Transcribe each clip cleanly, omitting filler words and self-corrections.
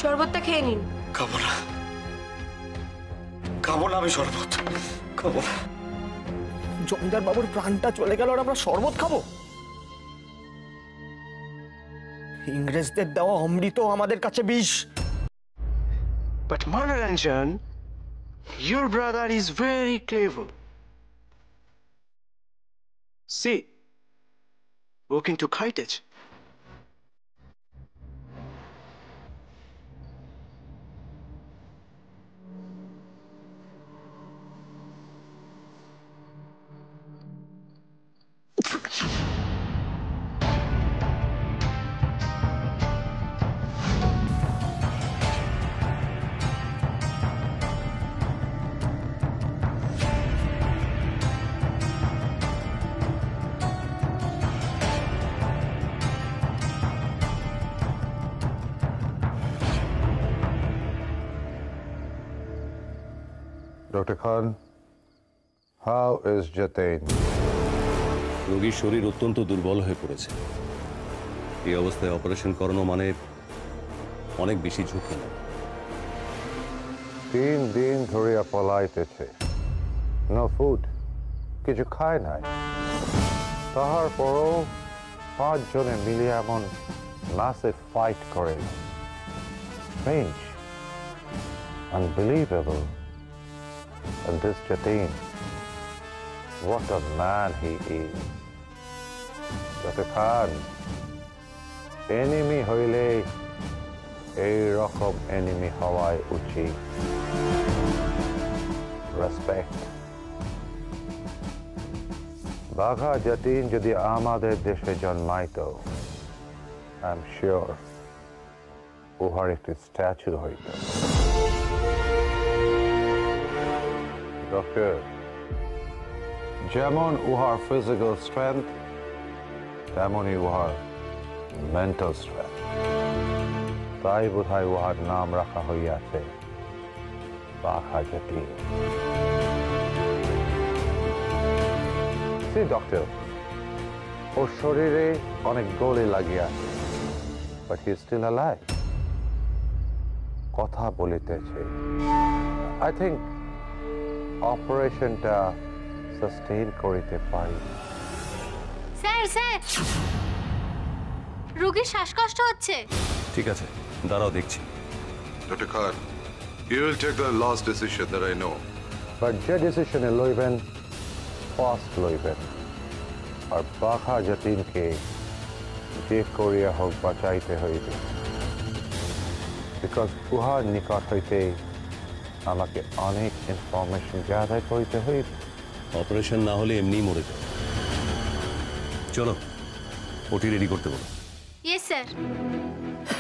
শরবতটা খেয়ে নিন। খাবো না, খাবো না, আমি শরবত খাবো না। জমিদার বাবুর প্রাণটা চলে গেল আর আমরা শরবত খাবো? ইংরেজদের দেওয়া অমৃত আমাদের কাছে বিষ। But Manoranjan, your brother is very clever. See, working to Kaitage. Dr. Khan, how is Jatin? রোগীর শরীর অত্যন্ত দুর্বল হয়ে পড়েছে। এই অবস্থায় অপারেশন করানো মানে অনেক বেশি ঝুঁকি নেয়। 3 দিন ধরে পলাইতেছে, নো ফুড, কিছু খায় নাই। তাহার পরও 5 জনে মিলে এমন ম্যাসিভ ফাইট করে। Strange, unbelievable. And this Jatin, what a man he is. Dr. Khan, enemy হইলে এই রকম enemy হওয়াই উচিত। Respect. বাঘা Jatin যদি আমাদের দেশে জন্মাইতো, I'm sure উহার একটি স্ট্যাচু হইত। ডক্টর, যেমন উহার ফিজিক্যাল স্ট্রেংথ, তেমনই উহার মেন্টাল স্ট্রেংথ। তাই বোধহয় উহার নাম রাখা হইয়াছে বাঘা Jatin। ডক্টর, ওর শরীরে অনেক গোলি লাগিয়াছে, but he is still alive, কথা বলিতেছে। আই থিঙ্ক অপারেশনটা সাস্টেইন করিতে পারি। স্যার স্যার, রোগীর শ্বাসকষ্ট হচ্ছে। ঠিক আছে, দাঁড়াও দেখছি। Dr. Khan, you will take the last decision that I know. But যে ডিসিশনে লইবেন, ফার্স্ট লইবেন। আর বাঘা Jatinকে যে করিয়া হোক বাঁচাইতে হইবে, বিকজ উহার নিকট হইতে আমাকে অনেক ইনফরমেশন গ্যাদার করিতে হইবে। অপারেশন না হলে এমনি মরে যাবে। চলো, ওটি রেডি করতে বলো। Yes sir.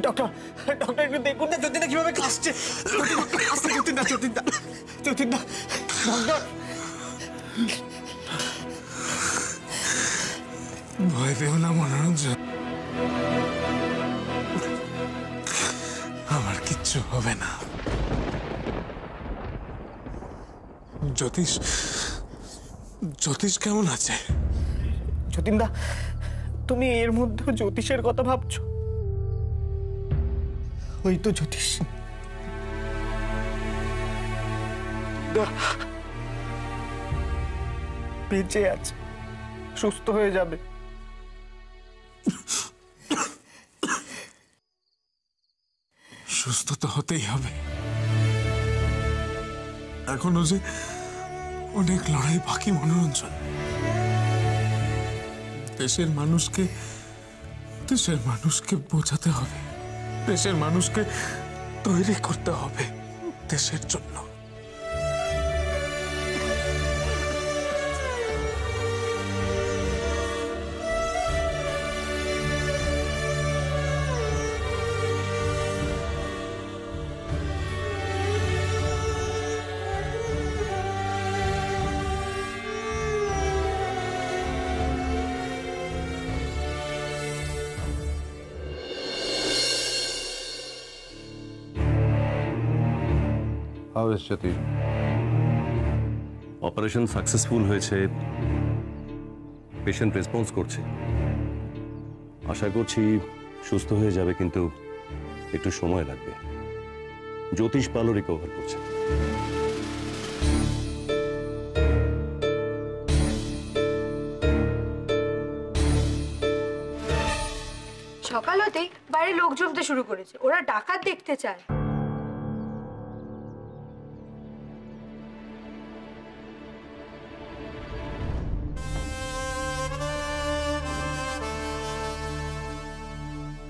ডক্টর, ডক্টর একটু দেখুন না যতীনদা কিভাবে কাশছে। যতীনদা, যতীনদা, যতীনদা, ডক্টর। ভয় পেও না মনোরঞ্জন, আমার কিচ্ছু হবে না। জ্যোতিষ, জ্যোতিষ কেমন আছে? যতীনদা, তুমি এর মধ্যে জ্যোতিষের কথা ভাবছো? ওই তো জ্যোতিষ। বেঁচে আছে, সুস্থ হয়ে যাবে। সুস্থ তো হতেই হবে, এখনো যে অনেক লড়াই বাকি মনোরঞ্জন। দেশের মানুষকে বোঝাতে হবে, দেশের মানুষকে তৈরি করতে হবে দেশের জন্য। How is Jatin? Operation successful হয়েছে, পেশেন্ট রেসপন্স করছে। আশা করছি সুস্থ হয়ে যাবে, কিন্তু একটু সময় লাগবে। জ্যোতিষ পালও রিকভার করছে। সকাল হতেই বাইরে লোক জমতে শুরু করেছে, ওরা ডাকাত দেখতে চায়।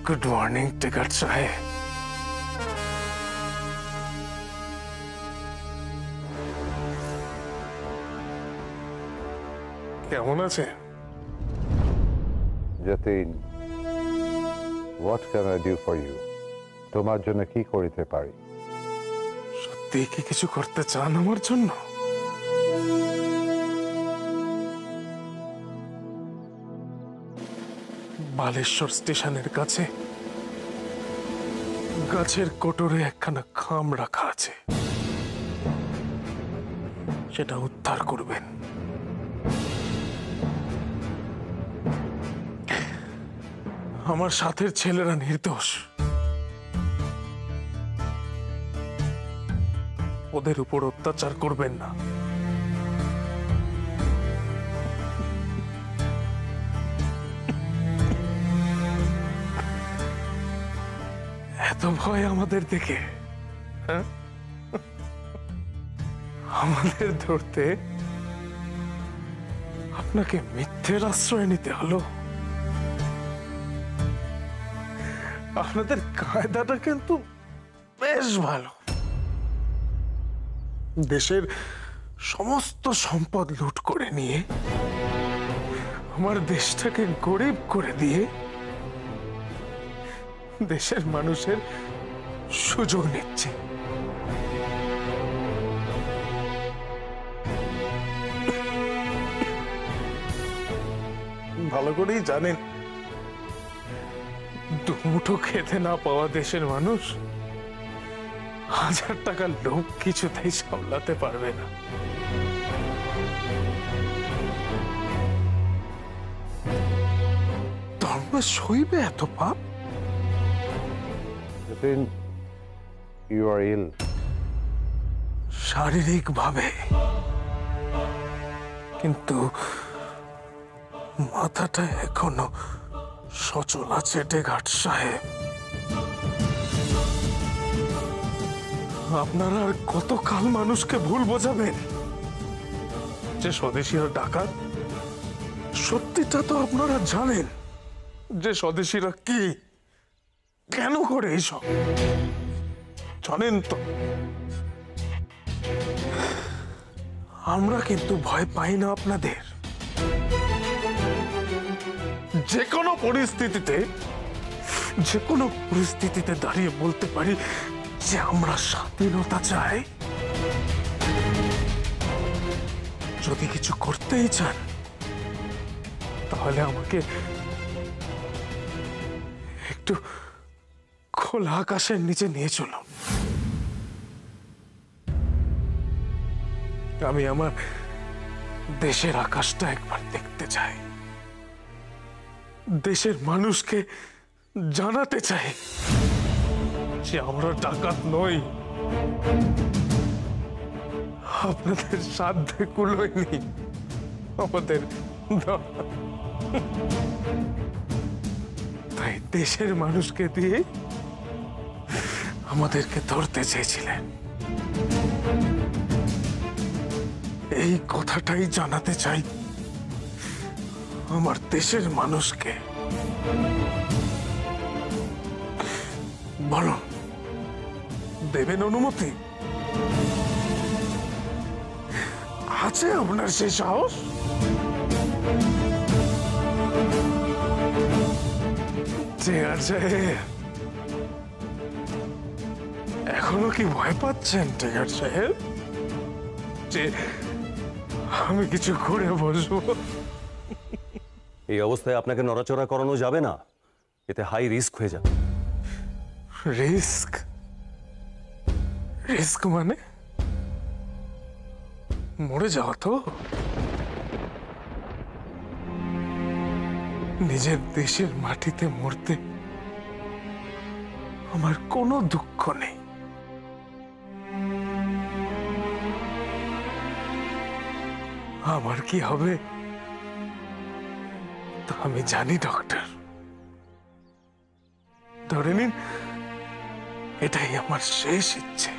গুড মর্নিং টিকাট সাহেব। কেমন আছে? Jatin, what can I do for you? তোমার জন্য কি করিতে পারি? সত্যি কি কিছু করতে চান আমার জন্য? বালেশ্বর স্টেশনের কাছে গাছের কোটরে একখানা খাম রাখা আছে, সেটা উদ্ধার করবেন। আমার সাথের ছেলেরা নির্দোষ, ওদের উপর অত্যাচার করবেন না। এত ভয় আমাদের দেখে, হ্যাঁ? আমাদের ধরতে আপনাকে মিথ্যের আশ্রয় নিতে হলো। আপনাদের কায়দাটা কিন্তু বেশ ভালো। দেশের সমস্ত সম্পদ লুট করে নিয়ে আমার দেশটাকে গরিব করে দিয়ে দেশের মানুষের সুযোগ নিচ্ছে। ভালো করেই জানেন, দুমুঠো খেতে না পাওয়া দেশের মানুষ 1000 টাকার লোভ কিছুতেই সামলাতে পারবে না। ধর্ম সইবে এত পাপ? যতীন, ইউ আর ইল। শারীরিক ভাবে, কিন্তু মাথাটা এখনো সচল আছে টেঘাট সাহেব। আপনারা আর কতকাল মানুষকে ভুল বোঝাবেন যে স্বদেশীরা ডাকাত? সত্যিটা তো আপনারা জানেন যে স্বদেশীরা কি, কেন করে এইসব জানেন তো। আমরা কিন্তু ভয় পাই না আপনাদের। যে কোনো পরিস্থিতিতে দাঁড়িয়ে বলতে পারি যে আমরা স্বাধীনতা চাই। যদি কিছু করতেই চান তাহলে আমাকে একটু খোলা আকাশের নিচে নিয়ে চলুন। আমি আমার দেশের আকাশটা একবার দেখতে চাই, দেশের মানুষকে জানাতে চাই যে আমরা ডাকাত নই। আপনাদের সাধ্যে কুলোয়নি আমাদের, তাই দেশের মানুষকে দিয়ে আমাদেরকে ধরতে চেয়েছিলেন। এই কথাটাই জানাতে চাই আমার দেশের মানুষকে। বলুন, দেবেন অনুমতি? আছে আপনার সেই সাহস? ঠিক আছে, এখনো কি ভয় পাচ্ছেন টেঘাট সাহেব যে আমি কিছু করে বসবো? এই অবস্থায় আপনাকে নড়াচড়া করানো যাবে না, এতে হাই রিস্ক হয়ে যাবে। রিস্ক? রিস্ক মানে মরে যাওয়া তো? নিজের দেশের মাটিতে মরতে আমার কোনো দুঃখ নেই, আমার কি হবে তা আমি জানি ডক্টর। ধরে নিন এটাই আমার শেষ ইচ্ছে।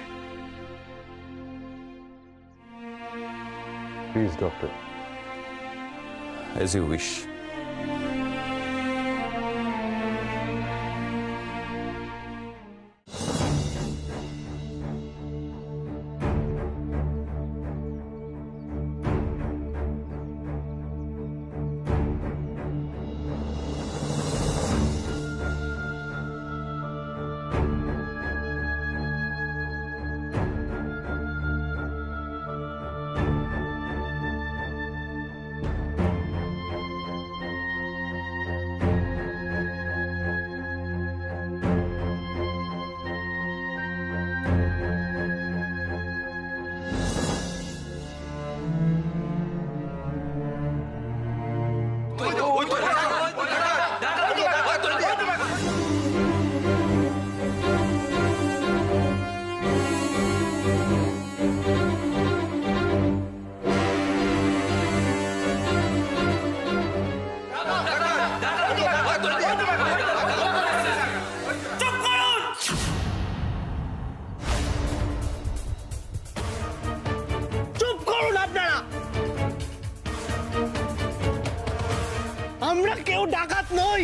Please doctor, as you wish. আমরা কেউ ডাকাত নই।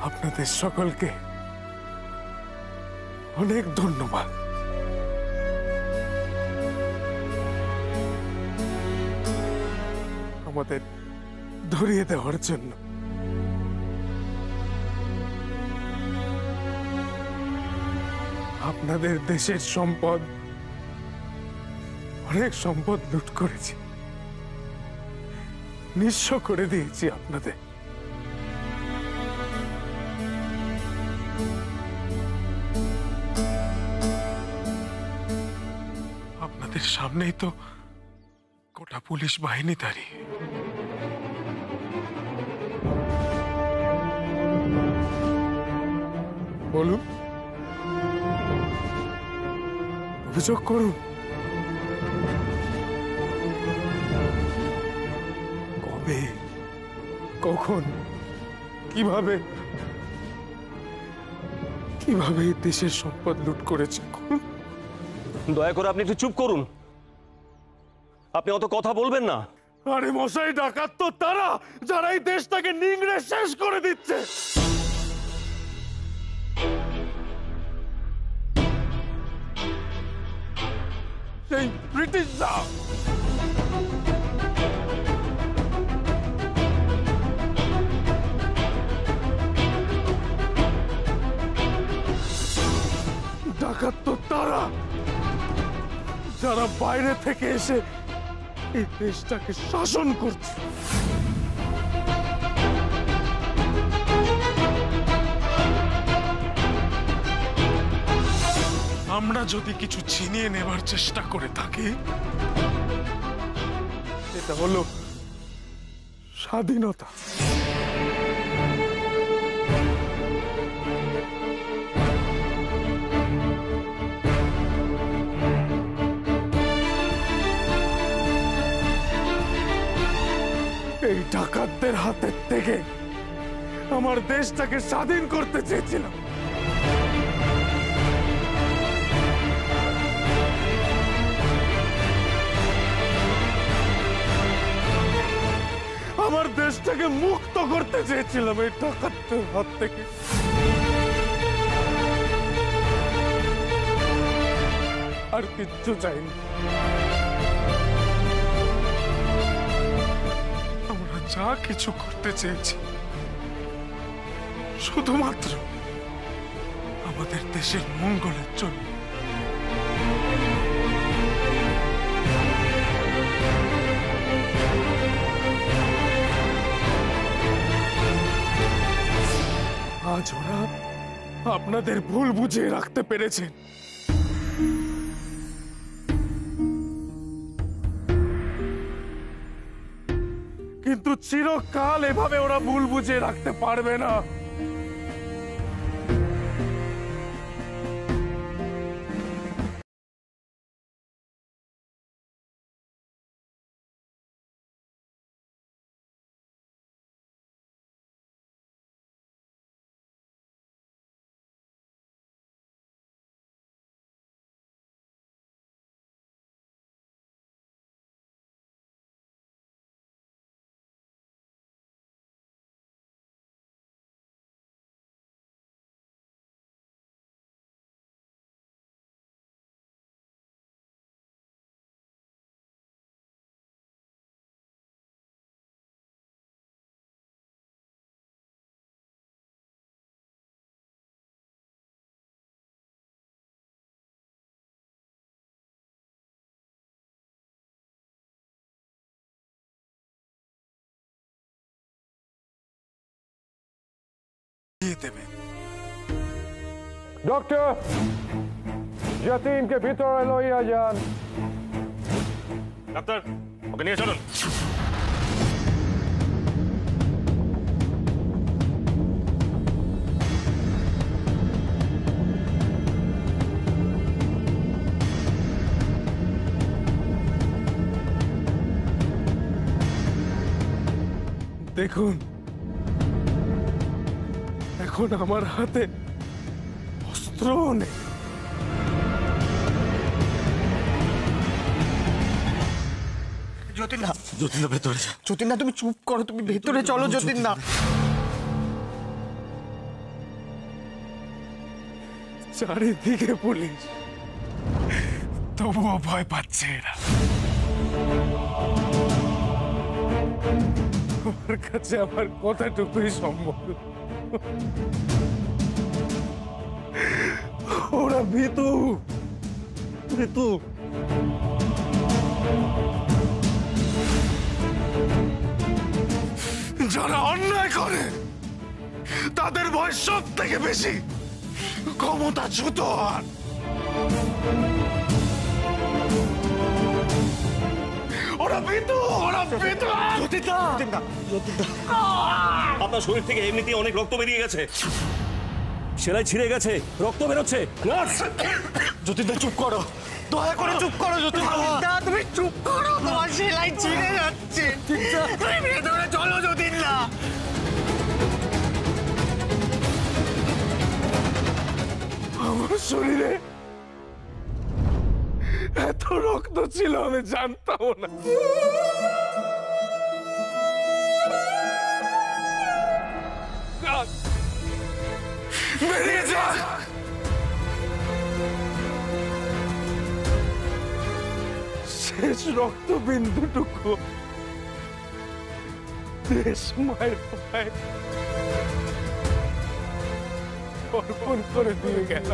আপনাদের সকলকে অনেক ধন্যবাদ। আমাদের ধরিয়ে দেওয়ার জন্য। আপনাদের দেশের সম্পদ, অনেক সম্পদ লুট করেছি, নিঃস্ব করে দিয়েছি আপনাদের। আপনাদের সামনেই তো গোটা পুলিশ বাহিনী দাঁড়িয়ে। বলুন, অভিযোগ করুন। কবে, কখন, কিভাবে কিভাবে এই দেশের সম্পদ লুট করেছে? দয়া করে আপনি একটু চুপ করুন, আপনি অত কথা বলবেন না। আরে মশাই, ডাকাত তো তারা যারা এই দেশটাকে নিংড়ে শেষ করে দিচ্ছে। সেই ব্রিটিশরা। ডাকাত তো তারা যারা বাইরে থেকে এসে এই দেশটাকে শাসন করছে। আমরা যদি কিছু ছিনিয়ে নেবার চেষ্টা করে থাকি, এটা হলো স্বাধীনতা। এই ডাকাতদের হাতের থেকে আমার দেশটাকে স্বাধীন করতে চেয়েছিলাম। আমার দেশটাকে মুক্ত করতে চেয়েছিলাম এই ডাকাতদের হাত থেকে। আর কিচ্ছু চাইনি। আমরা যা কিছু করতে চেয়েছি শুধুমাত্র আমাদের দেশের মঙ্গলের জন্য। আজ ওরা আপনাদের ভুল বুঝিয়ে রাখতে পেরেছেন। কিন্তু চিরকাল এভাবে ওরা ভুল বুঝিয়ে রাখতে পারবে না। ডক্টর, যতীনকে ভিতরে লইয়া যান। ডাক্তার, ওকে নিয়ে চলুন। দেখুন, এখন আমার হাতে অস্ত্র নেই। যতীন দা ভেতরে যা। যতীন দা তুমি চুপ করো, তুমি ভেতরে চলো যতীন দা। চারিদিকে পুলিশ, তবুও ভয় পাচ্ছে এরা। ওর কাছে আমার কথাটুকুই সম্ভব। ওরা ভীতু। যারা অন্যায় করে তাদের ভয় সব থেকে বেশি ক্ষমতাচ্যুত হন। ওরা ভীতু। আপনার শরীর থেকে এমনিতেই অনেক রক্ত বেরিয়ে গেছে, সেলাই ছিঁড়ে গেছে, রক্ত বেরোচ্ছে। যতীন দা চুপ করো, দয়া করে চুপ করো যতীন দা, তুমি চুপ করো, তোমার সেলাই ছিঁড়ে যাচ্ছে। তুমি ভেতরে চলো যতীন দা। আমার শরীরে এত রক্ত ছিল আমি জানতাম না। বেরিয়ে যা। শেষ রক্ত বিন্দুটুকু দেশ মায়ের পায়ে অর্পণ করে দিয়ে গেল।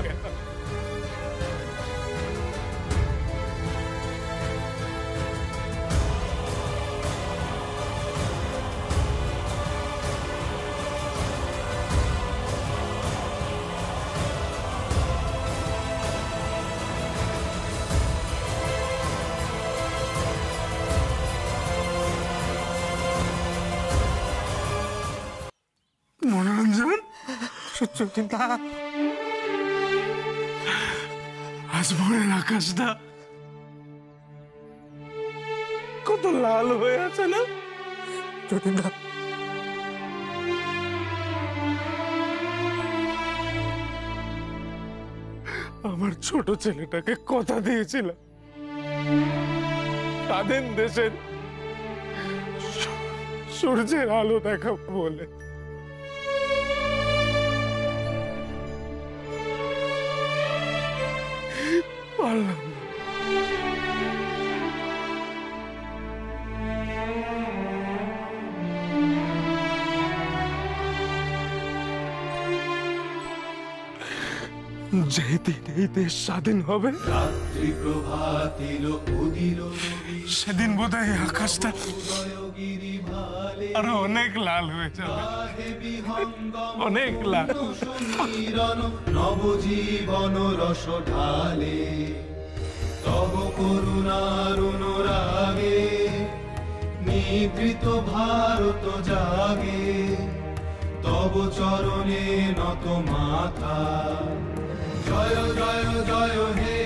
মনোরঞ্জন, যতীন দা, আজ ভোরের আকাশটা কত লাল হয়ে আছে না? যতীন দা, আমার ছোট ছেলেটাকে কথা দিয়েছিলাম স্বাধীন দেশের সূর্যের আলো দেখাবো বলে। পারলাম না। যেদিন এই দেশ স্বাধীন হবে সেদিন বোধহয় আকাশটা আরো অনেক লাল হয়ে যাবে, অনেক লাল। নবজীবন রস ঢালে তব করুণার অনুরাগে নিদ্রিত ভারত জাগে, তব চরণে নত মাথা। জয় জয় জয় হে